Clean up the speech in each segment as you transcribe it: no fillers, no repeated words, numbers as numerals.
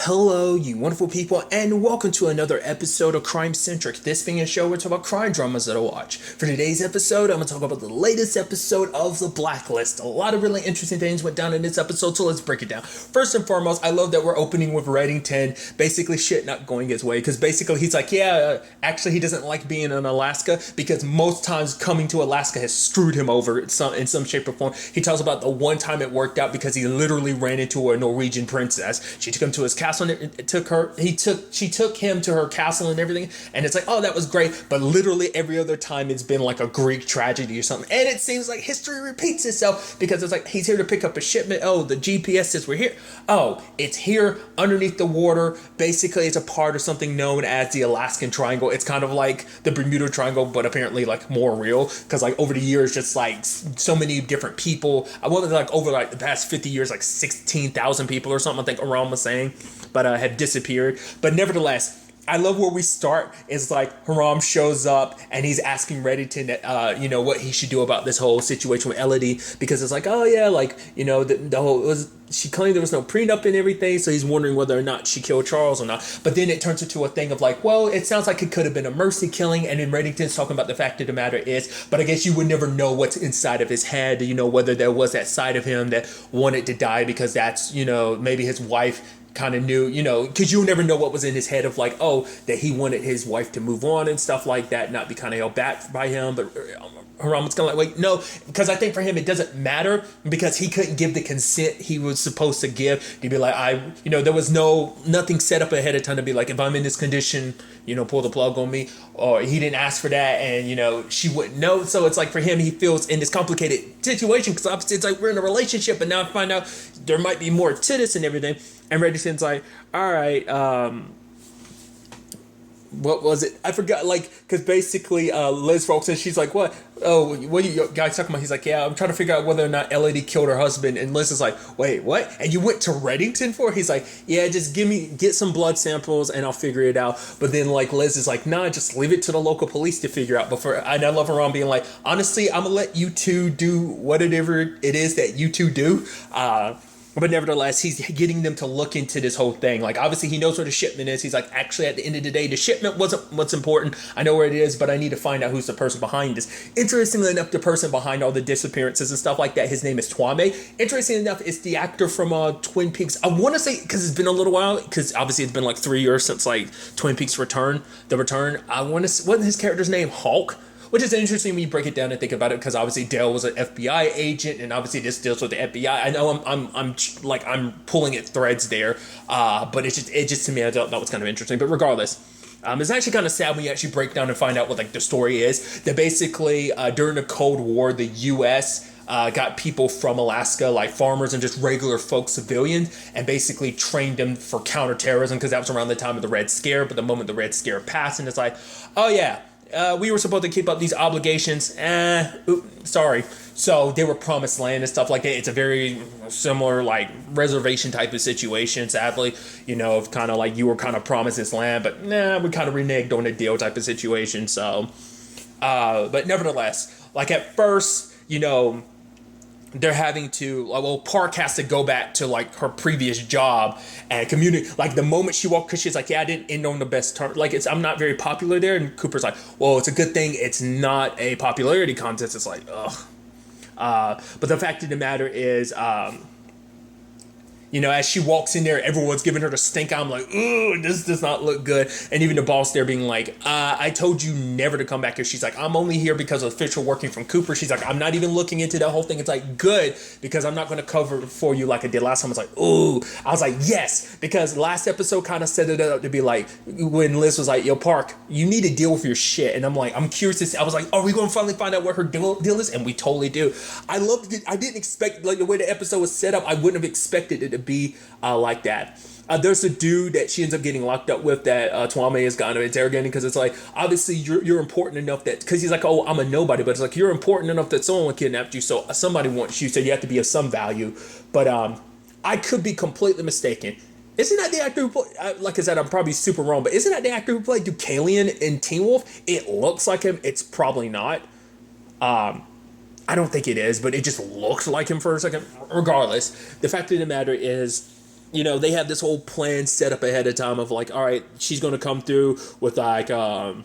Hello, you wonderful people, and welcome to another episode of Crime Centric. This being a show where we talk about crime dramas that I watch. For today's episode, I'm going to talk about the latest episode of the Blacklist. A lot of really interesting things went down in this episode, so let's break it down. First and foremost, I love that we're opening with Reddington, basically shit not going his way, because basically he's like, actually he doesn't like being in Alaska, because most times coming to Alaska has screwed him over in some shape or form. He tells about the one time it worked out because he literally ran into a Norwegian princess. She took him to his castle and she took him to her castle and everything, and it's like, oh, that was great, but literally every other time it's been like a Greek tragedy or something, and it seems like history repeats itself, because it's like he's here to pick up a shipment. Oh, the GPS says we're here. Oh, it's here underneath the water. Basically it's a part of something known as the Alaskan Triangle. It's kind of like the Bermuda Triangle, but apparently like more real, because like over the years just like so many different people, over like the past 50 years, like 16,000 people or something, I think Aram was saying, but have disappeared. But nevertheless, I love where we start is like Aram shows up and he's asking Reddington that, what he should do about this whole situation with Elodie, because it's like, oh yeah, like, the whole, she claimed there was no prenup and everything, so he's wondering whether or not she killed Charles or not. But then it turns into a thing of like, well, it sounds like it could have been a mercy killing, and then Reddington's talking about the fact of the matter is, but I guess you would never know what's inside of his head, whether there was that side of him that wanted to die because that's, maybe his wife kind of knew, because you never know what was in his head of like, oh, that he wanted his wife to move on and stuff like that, not be kind of held back by him. But Aram was kind of like, wait, no, because I think for him it doesn't matter, because he couldn't give the consent he was supposed to give to be like, there was nothing set up ahead of time to be like, if I'm in this condition, pull the plug on me, or he didn't ask for that, and she wouldn't know. So it's like for him, he feels in this complicated situation, because obviously it's like we're in a relationship, but now I find out there might be more to this and everything. And Reddington's like, all right, what was it? I forgot, like, because basically Liz walks in, she's like, what? Oh, what are you guys talking about? He's like, yeah, I'm trying to figure out whether or not Elodie killed her husband. And Liz is like, wait, what? And you went to Reddington for it? He's like, yeah, just get some blood samples and I'll figure it out. But then like Liz is like, nah, just leave it to the local police to figure out. And I love Aram being like, honestly, I'm gonna let you two do whatever it is that you two do. But nevertheless, he's getting them to look into this whole thing. Like, obviously, he knows where the shipment is. He's like, actually, at the end of the day, the shipment wasn't what's important. I know where it is, but I need to find out who's the person behind this. Interestingly enough, the person behind all the disappearances and stuff like that, his name is Twamie. Interestingly enough, it's the actor from Twin Peaks. I want to say, because it's been a little while, because obviously it's been like 3 years since like Twin Peaks The Return. I want to say, wasn't his character's name Hulk? Which is interesting when you break it down and think about it, because obviously Dale was an FBI agent, and obviously this deals with the FBI. I know I'm pulling at threads there, but it just to me, I thought that was kind of interesting. But regardless, it's actually kind of sad when you actually break down and find out what like the story is. That basically during the Cold War, the U.S. Got people from Alaska, like farmers and just regular folks, civilians, and basically trained them for counterterrorism, because that was around the time of the Red Scare. But the moment the Red Scare passed, and it's like, oh yeah. We were supposed to keep up these obligations. Sorry. So they were promised land and stuff like that. It's a very similar like reservation type of situation, sadly. Of kind of like you were kind of promised this land, but we kind of reneged on the deal type of situation. So, but nevertheless, like at first, they're having to, Park has to go back to like her previous job and communicate. Like the moment she walked, because she's like, yeah, I didn't end on the best terms. Like I'm not very popular there. And Cooper's like, well, it's a good thing it's not a popularity contest. It's like, ugh. But the fact of the matter is, as she walks in there, everyone's giving her the stink eye. I'm like, ooh, this does not look good. And even the boss there being like, I told you never to come back here. She's like, I'm only here because of official working from Cooper. She's like, I'm not even looking into that whole thing. It's like, good, because I'm not going to cover it for you like I did last time. I was like, ooh. I was like, yes, because last episode kind of set it up to be like, when Liz was like, yo, Park, you need to deal with your shit. And I'm like, I'm curious to see. I was like, are we going to finally find out what her deal is? And we totally do. I loved it. I didn't expect, like the way the episode was set up, I wouldn't have expected it to be like that. There's a dude that she ends up getting locked up with that Twamie is kind of interrogating, because it's like, obviously you're important enough that, because he's like, oh, I'm a nobody, but it's like, you're important enough that someone kidnapped you, so somebody wants you, so you have to be of some value. But I could be completely mistaken. Isn't that the actor who played, like I said, I'm probably super wrong, but isn't that the actor who played Deucalion in Teen Wolf? It looks like him. It's probably not. I don't think it is, but it just looked like him for a second. Regardless, the fact of the matter is, they have this whole plan set up ahead of time of like, all right, she's going to come through with like a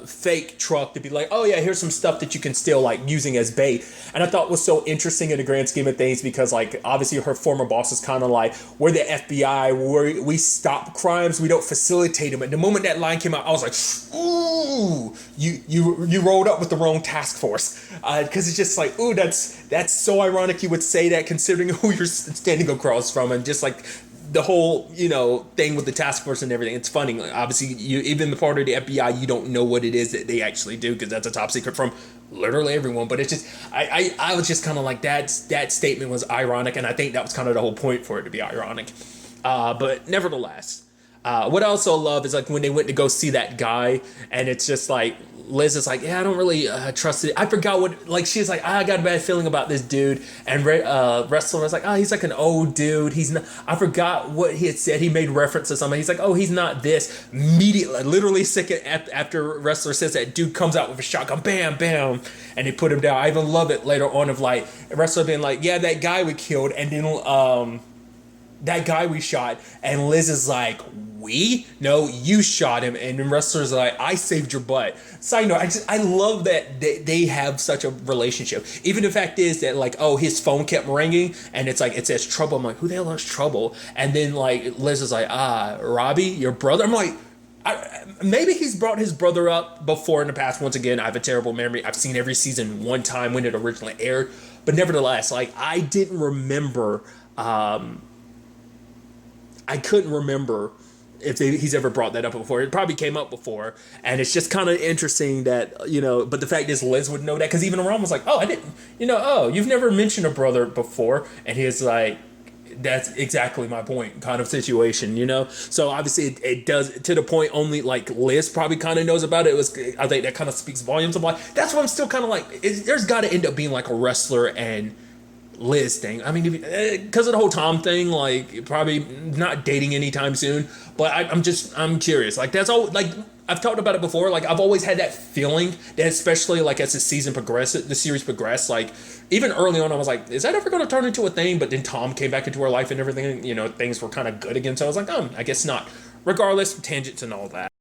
fake truck to be like, oh yeah, here's some stuff that you can steal, like using as bait. And I thought was so interesting in the grand scheme of things because like obviously her former boss is kind of like, we're the FBI, we stop crimes, we don't facilitate them. And the moment that line came out, I was like, ooh, you rolled up with the wrong task force, because it's just like, ooh, that's so ironic you would say that considering who you're standing across from, and just like the whole, thing with the task force and everything. It's funny. Like, obviously, even the part of the FBI, you don't know what it is that they actually do because that's a top secret from literally everyone. But it's just, I was just kind of like, that statement was ironic, and I think that was kind of the whole point for it to be ironic. But nevertheless, what I also love is like when they went to go see that guy, and it's just like, Liz is like, yeah, I don't really trust it. I forgot what, like, she's like, I got a bad feeling about this dude. And Wrestler was like, oh, he's like an old dude. He's not, I forgot what he had said. He made reference to something. He's like, oh, he's not this. Immediately, literally second after Wrestler says that, dude comes out with a shotgun, bam, bam, and they put him down. I even love it later on of like, Wrestler being like, yeah, that guy we killed, and then that guy we shot, and Liz is like, no, you shot him. And then Wrestler's like, I saved your butt. Side note, I love that they have such a relationship. Even the fact is that like, oh, his phone kept ringing and it's like, it says Trouble. I'm like, who the hell is Trouble? And then like Liz is like, Robbie, your brother. I'm like, maybe he's brought his brother up before in the past. Once again, I have a terrible memory. I've seen every season one time when it originally aired, but nevertheless, like I didn't remember, I couldn't remember if he's ever brought that up before. It probably came up before, and it's just kind of interesting that, but the fact is Liz would know that, because even Aram was like, oh, I didn't, oh, you've never mentioned a brother before, and he's like, that's exactly my point kind of situation, so obviously it does, to the point only like Liz probably kind of knows about it. I think that kind of speaks volumes. I'm like, that's why I'm still kind of like, there's got to end up being like a Wrestler and Liz thing. I mean, because of the whole Tom thing, like probably not dating anytime soon. But I'm curious. Like that's all. Like I've talked about it before. Like I've always had that feeling that, especially like as the series progressed. Like even early on, I was like, is that ever going to turn into a thing? But then Tom came back into our life and everything. Things were kind of good again. So I was like, I guess not. Regardless, tangents and all that.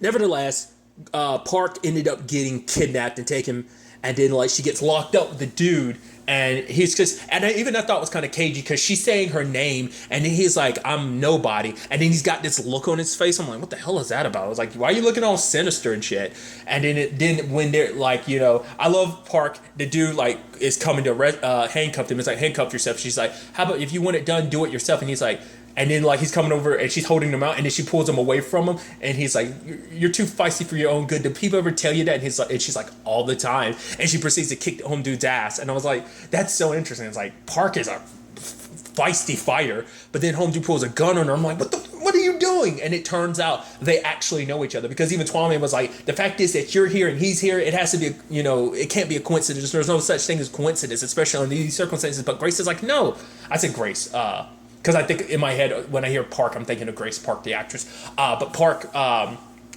Nevertheless, Park ended up getting kidnapped and taken, and then like she gets locked up with the dude. And he's just, and I thought it was kind of cagey because she's saying her name, and then he's like, I'm nobody. And then he's got this look on his face. I'm like, what the hell is that about? I was like, why are you looking all sinister and shit? And then when they're like, I love Park. The dude like is coming to handcuff him. It's like, handcuff yourself. She's like, how about if you want it done, do it yourself? And he's like, and then like he's coming over and she's holding him out, and then she pulls him away from him, and he's like, you're too feisty for your own good. Do people ever tell you that? And she's like, all the time. And she proceeds to kick the home dude's ass. And I was like, that's so interesting. It's like, Park is a feisty fighter, but then home dude pulls a gun on her. I'm like, what are you doing? And it turns out they actually know each other, because even Twamie was like, the fact is that you're here and he's here. It has to be, it can't be a coincidence. There's no such thing as coincidence, especially in these circumstances. But Grace is like, no. I said Grace, because I think in my head, when I hear Park, I'm thinking of Grace Park, the actress. But Park,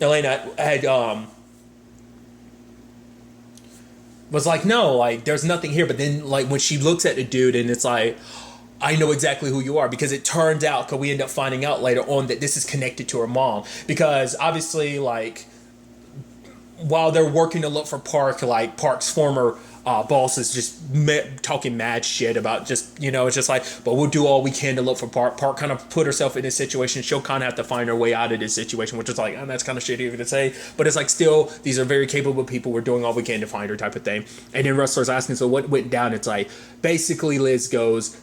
Elena had, was like, no, like, there's nothing here. But then, like, when she looks at the dude, and it's like, I know exactly who you are, because it turns out, because we end up finding out later on that this is connected to her mom. Because obviously, like, while they're working to look for Park, like, Park's former boss is just talking mad shit about just, it's just like, but we'll do all we can to look for Park. Park kind of put herself in this situation. She'll kind of have to find her way out of this situation, which is like, that's kind of shitty even to say, but it's like, still, these are very capable people. We're doing all we can to find her, type of thing. And then Wrestler's asking, so what went down? It's like, basically Liz goes,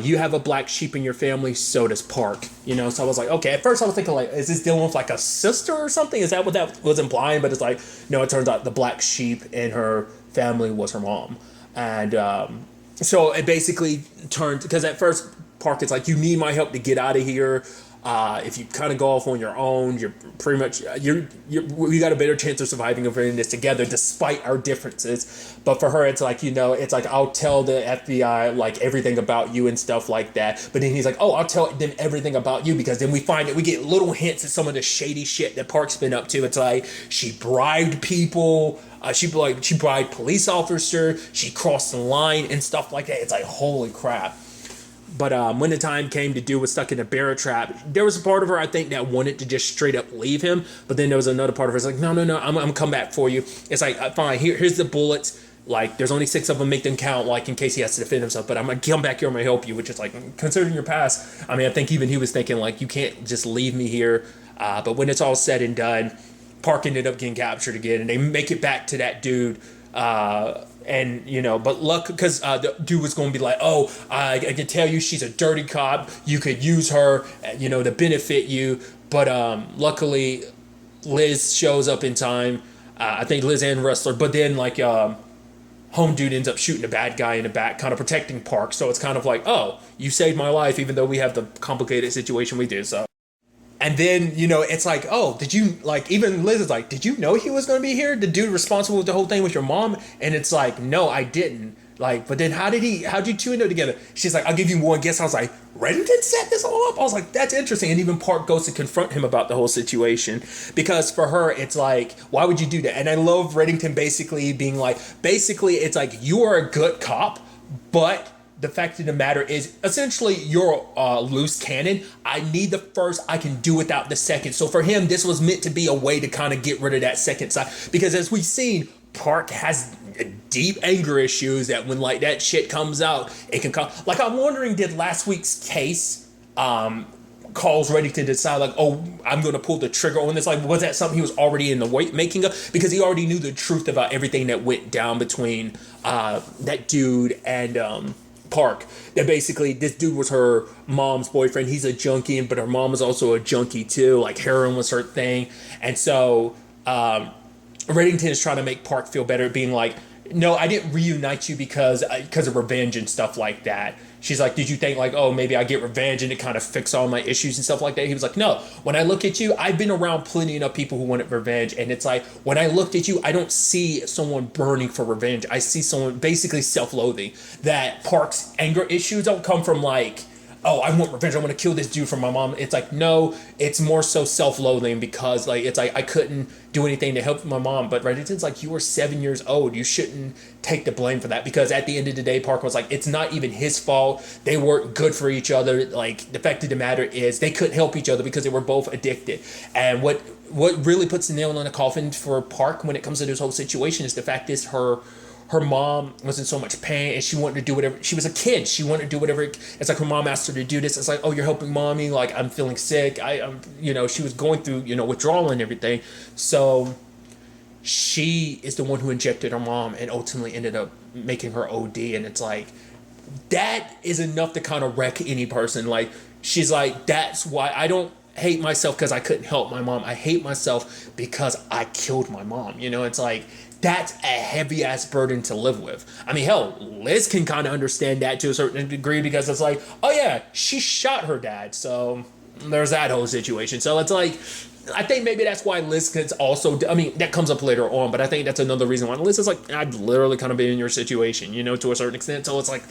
you have a black sheep in your family, so does Park. So I was like, okay. At first I was thinking, like, is this dealing with like a sister or something? Is that what that was implying? But it's like, no, it turns out the black sheep in her family was her mom. And so it basically turned, because at first Park is like, you need my help to get out of here. If you kind of go off on your own, you're pretty much, we got a better chance of surviving and bringing this together despite our differences. But for her, it's like, it's like, I'll tell the FBI like everything about you and stuff like that. But then he's like, oh, I'll tell them everything about you, because then we find that we get little hints at some of the shady shit that Park's been up to. It's like, she bribed people. She bribed police officers. She crossed the line and stuff like that. It's like, holy crap. But when the time came to do was stuck in a bear trap, there was a part of her, I think, that wanted to just straight up leave him. But then there was another part of her that's like, no, I'm gonna come back for you. It's like, fine, here's the bullets. Like, there's only 6 of them, make them count, like, in case he has to defend himself. But I'm going to come back here, I'm going to help you, which is, like, considering your past. I mean, I think even he was thinking, like, you can't just leave me here. But when it's all said and done, Park ended up getting captured again, and they make it back to that dude. And, you know, but luck, because the dude was going to be like, oh, I can tell you she's a dirty cop. You could use her, you know, to benefit you. But luckily, Liz shows up in time. I think Liz and Rustler. But then, like, Home dude ends up shooting a bad guy in the back, kind of protecting Park. So it's kind of like, oh, you saved my life, even though we have the complicated situation we do. So, and then, you know, it's like, oh, did you, like, even Liz is like, did you know he was going to be here? The dude responsible with the whole thing with your mom? And it's like, no, I didn't. Like, but then how'd you two end up together? She's like, I'll give you one guess. I was like, Reddington set this all up? I was like, that's interesting. And even Park goes to confront him about the whole situation. Because for her, it's like, why would you do that? And I love Reddington basically being like, it's like, you are a good cop, but the fact of the matter is, essentially, you're a loose cannon. I need the first. I can do without the second. So for him, this was meant to be a way to kind of get rid of that second side. Because as we've seen, Park has deep anger issues that when, like, that shit comes out, it can come. Like, I'm wondering, did last week's case cause Reddington to decide, like, oh, I'm going to pull the trigger on this? Like, was that something he was already in the making of? Because he already knew the truth about everything that went down between that dude and Park. That basically, this dude was her mom's boyfriend. He's a junkie, but her mom was also a junkie too. Like, heroin was her thing. And so Reddington is trying to make Park feel better, being like, no, I didn't reunite you because of revenge and stuff like that. She's like, did you think, like, oh, maybe I get revenge and it kind of fix all my issues and stuff like that? He was like, no, when I look at you, I've been around plenty enough people who wanted revenge. And it's like, when I looked at you, I don't see someone burning for revenge. I see someone basically self-loathing. That Park's anger issues don't come from, like, oh, I want revenge, I want to kill this dude for my mom. It's like, no, it's more so self-loathing because, like, it's like, I couldn't do anything to help my mom. But Reddington's like, you were 7 years old. You shouldn't take the blame for that, because at the end of the day, Parker was like, it's not even his fault. They weren't good for each other. Like, the fact of the matter is they couldn't help each other because they were both addicted. And what really puts the nail in the coffin for Park when it comes to this whole situation is the fact is her mom was in so much pain and she wanted to do whatever. She was a kid. She wanted to do whatever. It's like her mom asked her to do this. It's like, oh, you're helping mommy. Like, I'm feeling sick. I'm, you know, she was going through, you know, withdrawal and everything. So she is the one who injected her mom and ultimately ended up making her OD. And it's like, that is enough to kind of wreck any person. Like, she's like, that's why I don't hate myself because I couldn't help my mom. I hate myself because I killed my mom. You know, it's like, that's a heavy ass burden to live with. I mean, hell, Liz can kind of understand that to a certain degree because it's like, oh yeah, she shot her dad. So there's that whole situation. So it's like, I think maybe that's why Liz could also, I mean, that comes up later on, but I think that's another reason why Liz is like, I've literally kind of been in your situation, you know, to a certain extent. So it's like,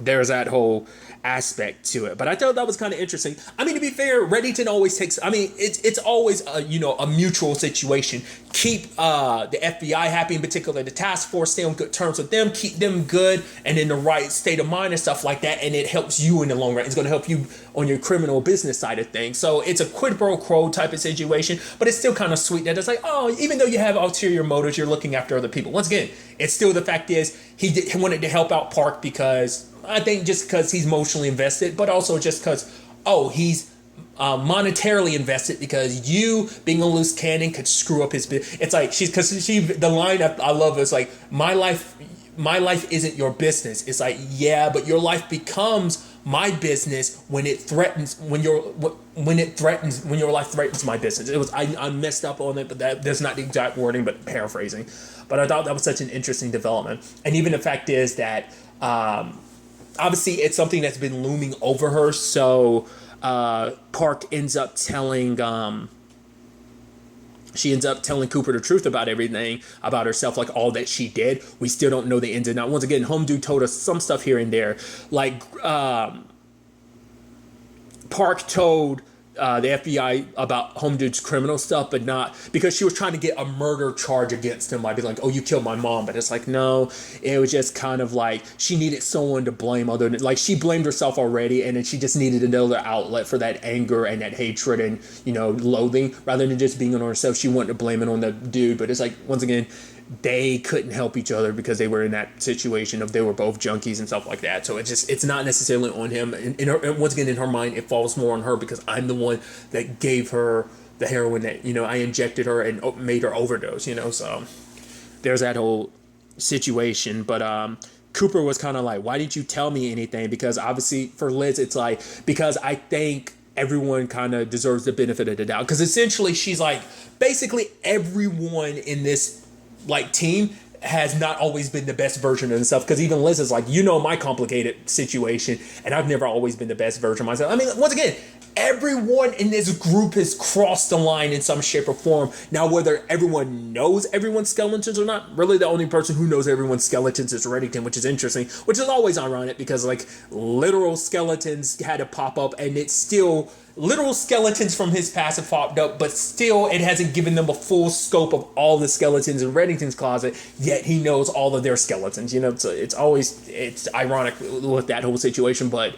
there's that whole aspect to it. But I thought that was kind of interesting. I mean, to be fair, Reddington always takes, I mean, it's always a, you know, a mutual situation. Keep the FBI happy, in particular the task force, stay on good terms with them, keep them good and in the right state of mind and stuff like that, and it helps you in the long run. It's going to help you on your criminal business side of things. So it's a quid pro quo type of situation, but it's still kind of sweet that it's like, oh, even though you have ulterior motives, you're looking after other people. Once again, it's still, the fact is he wanted to help out Park because I think just because he's emotionally invested, but also just because, oh, he's monetarily invested because you being a loose cannon could screw up his business. It's like, the line I love is like, my life isn't your business. It's like, yeah, but your life becomes my business when your life threatens my business. It was, I messed up on it, but that's not the exact wording, but paraphrasing. But I thought that was such an interesting development. And even the fact is that, obviously, it's something that's been looming over her. So Park ends up telling Cooper the truth about everything, about herself, like all that she did. We still don't know the ins and outs. Once again, Home Dude told us some stuff here and there. Like Park told the FBI about Home Dude's criminal stuff, but not because she was trying to get a murder charge against him by being like, oh, you killed my mom. But it's like, no, it was just kind of like she needed someone to blame other than, like, she blamed herself already, and then she just needed another outlet for that anger and that hatred and, you know, loathing, rather than just being on herself. She wanted to blame it on the dude. But it's like, once again, they couldn't help each other because they were in that situation of they were both junkies and stuff like that. So it's not necessarily on him. And once again, in her mind, it falls more on her because I'm the one that gave her the heroin that, you know, I injected her and made her overdose, you know. So there's that whole situation. But Cooper was kind of like, why didn't you tell me anything? Because obviously for Liz, it's like, because I think everyone kind of deserves the benefit of the doubt. Because essentially she's like, basically everyone in this like team has not always been the best version of themselves, because even Liz is like, you know, my complicated situation, and I've never always been the best version of myself. I mean, once again, everyone in this group has crossed the line in some shape or form. Now, whether everyone knows everyone's skeletons or not, really the only person who knows everyone's skeletons is Reddington, which is interesting, which is always ironic because, like, literal skeletons had to pop up, and it's still literal skeletons from his past have popped up, but still it hasn't given them a full scope of all the skeletons in Reddington's closet, yet he knows all of their skeletons, you know. So it's ironic with that whole situation, but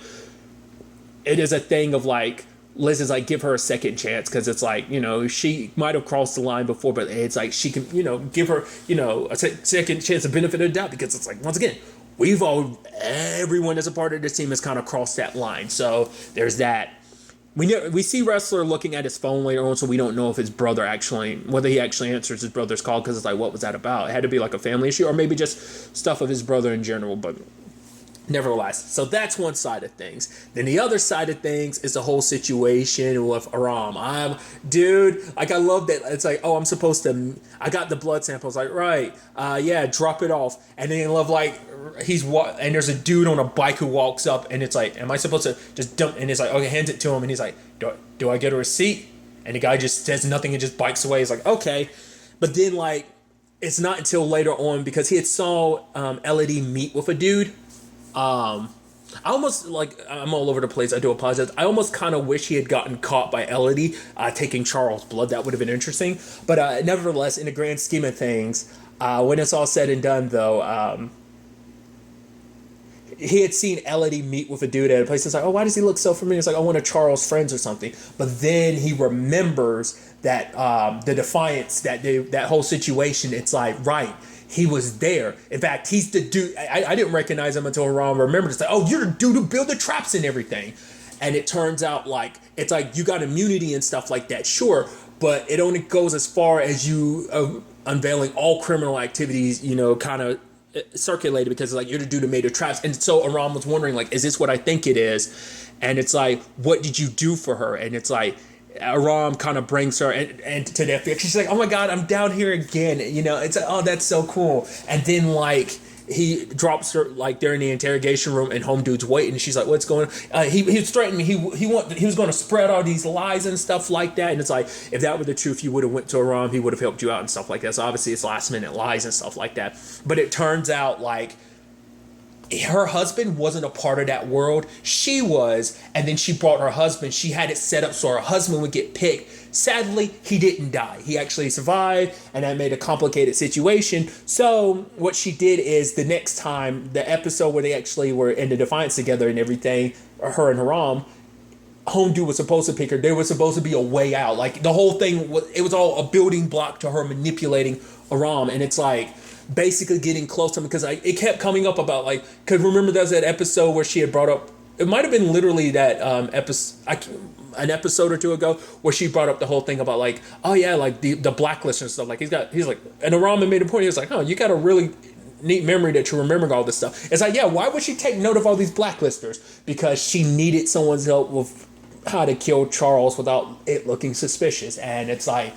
it is a thing of like, Liz is like, give her a second chance, because it's like, you know, she might have crossed the line before, but it's like she can, you know, give her, you know, a second chance of benefit of the doubt, because it's like, once again, everyone that's a part of this team has kind of crossed that line. So there's that. We see Wrestler looking at his phone later on, so we don't know if his brother whether he actually answers his brother's call, because it's like, what was that about? It had to be like a family issue, or maybe just stuff of his brother in general, but nevertheless. So that's one side of things. Then the other side of things is the whole situation with Aram. Dude, like, I love that. It's like, oh, I got the blood samples, like, right, yeah, drop it off. And then I love, like, and there's a dude on a bike who walks up, and it's like, am I supposed to just dump? And it's like, okay, hands it to him, and he's like, do I get a receipt? And the guy just says nothing and just bikes away. He's like, okay. But then, like, it's not until later on, because he had saw Elodie meet with a dude. I almost, like, I'm all over the place, I do apologize. I almost kind of wish he had gotten caught by Elodie taking Charles' blood. That would have been interesting. But nevertheless, in the grand scheme of things, when it's all said and done, though, he had seen Elodie meet with a dude at a place. It's like, oh, why does he look so familiar? It's like, oh, one of Charles' friends or something. But then he remembers that the Defiance, that whole situation. It's like, right, he was there. In fact, he's the dude. I didn't recognize him until Aram remembered. It's like, oh, you're the dude who built the traps and everything. And it turns out, like, it's like, you got immunity and stuff like that, sure, but it only goes as far as you unveiling all criminal activities, you know, kind of circulated, because it's like, you're the dude who made the traps. And so Aram was wondering, like, is this what I think it is? And it's like, what did you do for her? And it's like, Aram kind of brings her and to the FBI. She's like, oh my God, I'm down here again. You know, it's like, oh, that's so cool. And then, like, he drops her, like, they're in the interrogation room and Home Dude's waiting. She's like, what's going on? He was threatening me. He was going to spread all these lies and stuff like that. And it's like, if that were the truth, you would have went to Aram. He would have helped you out and stuff like that. So obviously it's last minute lies and stuff like that. But it turns out, like, her husband wasn't a part of that world. She was, and then she brought her husband. She had it set up so her husband would get picked. Sadly, he didn't die. He actually survived, and that made a complicated situation. So what she did is, the next time, the episode where they actually were in the Defiance together and everything, her and Aram, Home Dude was supposed to pick her. There was supposed to be a way out. Like, the whole thing, it was all a building block to her manipulating Aram. And it's like, basically getting close to him, because it kept coming up about, like, because remember there's that episode where she had brought up, it might have been literally that an episode or two ago, where she brought up the whole thing about, like, oh yeah, like the Blacklist and stuff. Like, he's like, and Aram made a point. He was like, oh, you got a really neat memory that you're remembering all this stuff. It's like, yeah, why would she take note of all these blacklisters? Because she needed someone's help with how to kill Charles without it looking suspicious. And it's like,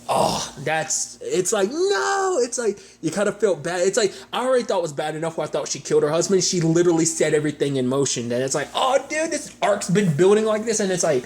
oh, it's like, no, it's like, you kind of felt bad. It's like, I already thought it was bad enough where I thought she killed her husband. She literally set everything in motion. And it's like, oh, dude, this arc's been building like this. And it's like,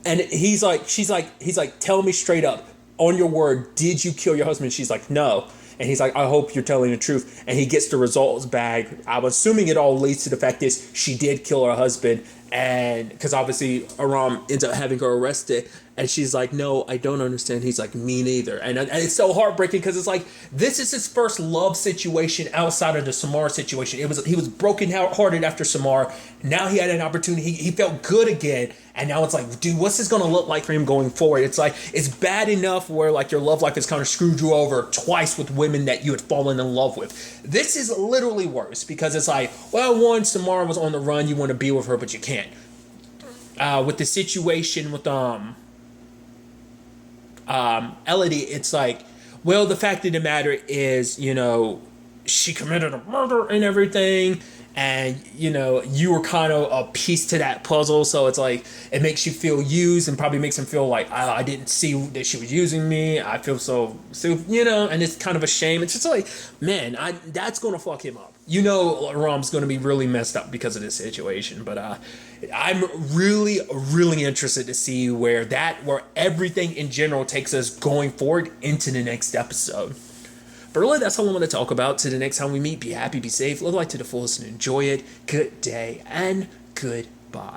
and he's like, tell me straight up, on your word, did you kill your husband? She's like, no. And he's like, I hope you're telling the truth. And he gets the results back. I'm assuming it all leads to the fact is she did kill her husband. And because obviously Aram ends up having her arrested, and she's like, no, I don't understand. He's like, me neither. And it's so heartbreaking because it's like, this is his first love situation outside of the Samar situation. He was broken hearted after Samar. Now he had an opportunity. He felt good again. And now it's like, dude, what's this going to look like for him going forward? It's like, it's bad enough where like your love life has kind of screwed you over twice with women that you had fallen in love with. This is literally worse because it's like, well, one, Samara was on the run. You want to be with her, but you can't. With the situation with Elodie, it's like, well, the fact of the matter is, you know, she committed a murder and everything, and you know, you were kind of a piece to that puzzle, so it's like, it makes you feel used and probably makes him feel like, oh, I didn't see that she was using me, I feel so, you know, and it's kind of a shame. It's just like, man, that's gonna fuck him up. You know, Ram's gonna be really messed up because of this situation, but I'm really, really interested to see where everything in general takes us going forward into the next episode. But really, that's all I want to talk about. To the next time we meet, be happy, be safe, live life to the fullest, and enjoy it. Good day, and goodbye.